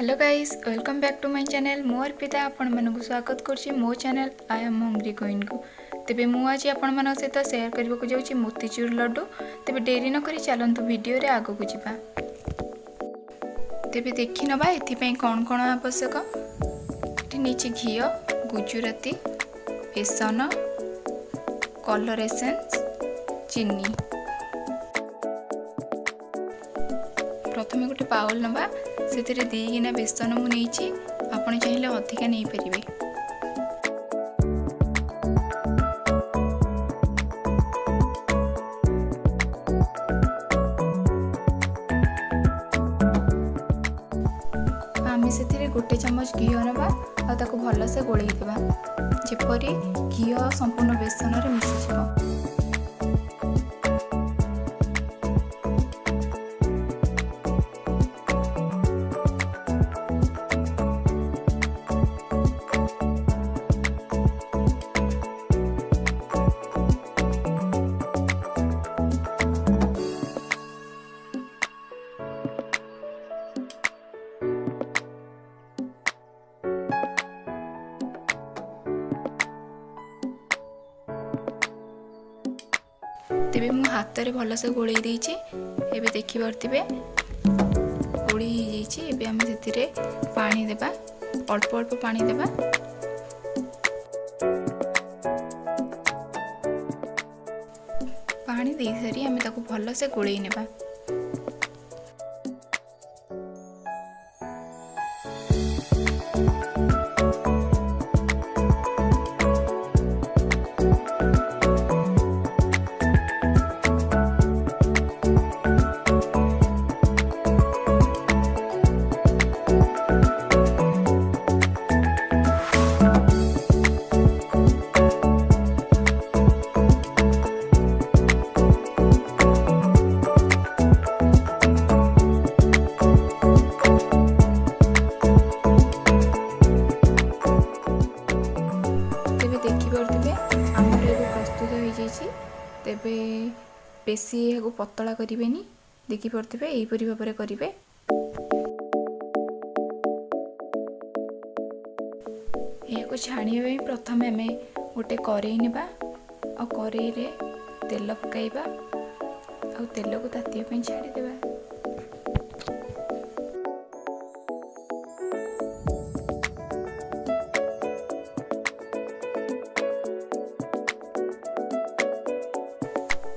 Hello guys, welcome back to my channel. मो अर्पिता आपण मानक स्वागत करछि मो channel I am hungry queen को। तेबे मु आज आपण मानक सहित शेयर करबा को जाउछि मोतीचूर लड्डू। तेबे देरी न करी चलंतु वीडियो रे आगो को जिबा। तेबे देखि नबा एथि पई कोन कोन आवश्यक। एथि नीचे घी, गुजराती, बेसन, कलर एसेंस, चीनी। प्रथमे गोटे बाउल नबा, से दी गिना बेसन मुझे आपड़ चाहिए अधिका नहीं पारे। आम से गोटे चमच घी नवा और भलसे गोल जपरी घी संपूर्ण बेसन में मिसीज। तेबे मु हाथ रे भलसे गोळई देइछि। एबे देखि परतिबे गोळी ही जाइछि। एबे हम सेतिरे पानी देबा, अल्प अल्प पानी देबा। पानी देइ सारी हम ताको भलसे गोळई नेबा। तेबे बेसी एगो पतला करिवेनी, देखि परथिबे एही परि भाबरे करिवे। एको छाणिया पे प्रथमे हमें गोटे करेई नेबा और करेई रे तेल पकाइबा और तेल को तातिया पे छाड़ी देबा।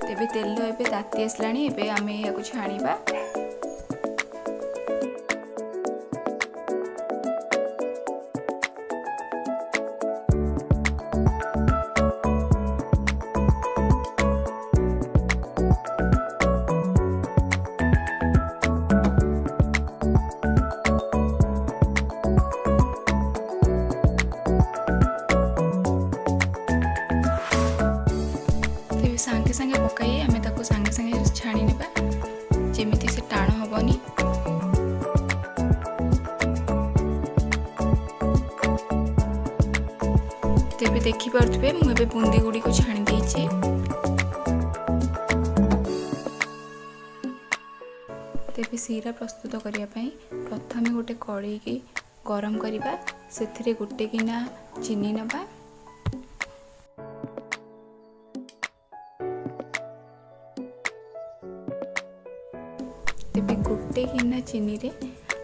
तेबे तेल एबे ताती आसलाणी। एबे आमे याको छाणीबा। सांगे सांगे पकाई आमे ताको सांगे सांगे छाणी नेबा, जेमिति से टाण हबनी। तेबे देखि परथिबे मु एबे बुंदी गुडी को छाणी देइछि। तेबे सीरा प्रस्तुत करिया पई प्रथमे गोटे कड़ाई की गरम करिबा, सेथिरे गोटे गिना चीनी नबा। तेबे गोटे गिना चीनी रे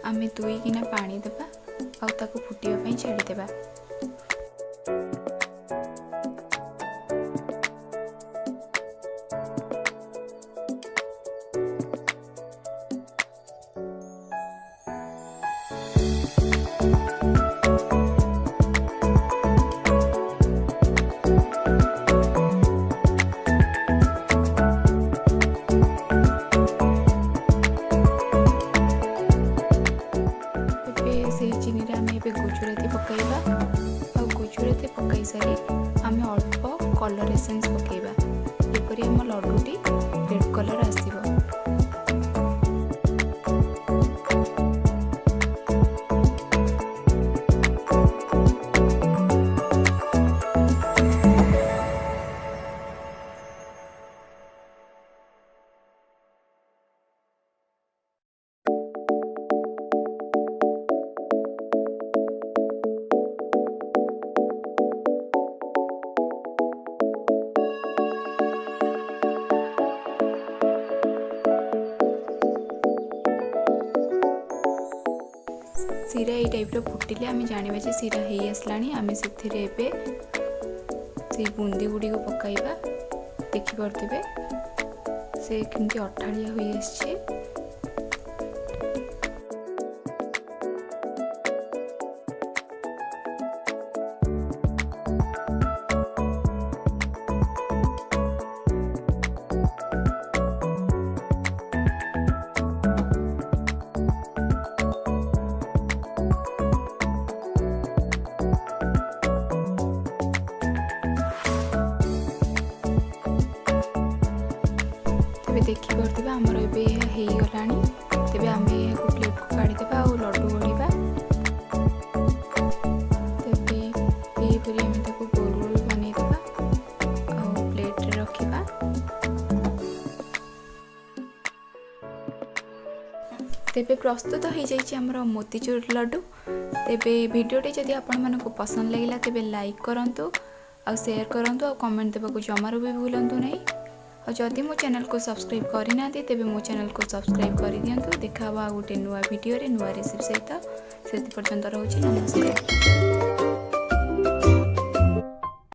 आमे 2 गिना पानी देबा और ताको फुटिया पई छाड़ी देबा। गुजराती पकाइबा और गुजराती पकाई सारी आम अल्प कलर एसेंस पकाइबा, जेपरी आम लड्डूटी रेड कलर आसीबो। सीरा ये टाइप फुटिले आम जाना जे सीरा हो आसलानी आम से बूंदी गुड़ी को पकाइबा देखिपे से केमती अठाड़िया हो आसछि। देखिपे आमर ए होगलानी तेज आम प्लेट को काढ़ीदे और लड्डू गढ़ा तेपरी आम गोल गोल बनईदे और प्लेट रखा। तेबे प्रस्तुत हो जाइए आमर मोतीचूर लड्डू। तेबे वीडियोटी जदि आपण पसंद लगिला तेबे लाइक करंतु और शेयर करंतु और कमेंट देबा को जमारू भी भूलंतु नहीं। और जदि मो चैनल को सब्सक्राइब करना तेबे मो चैनल को सब्सक्राइब कर दिंतु। देखा गोटे नुआ वीडियो नुआ रेसिपी सहित से पर्यंत रोचे नमस्कार।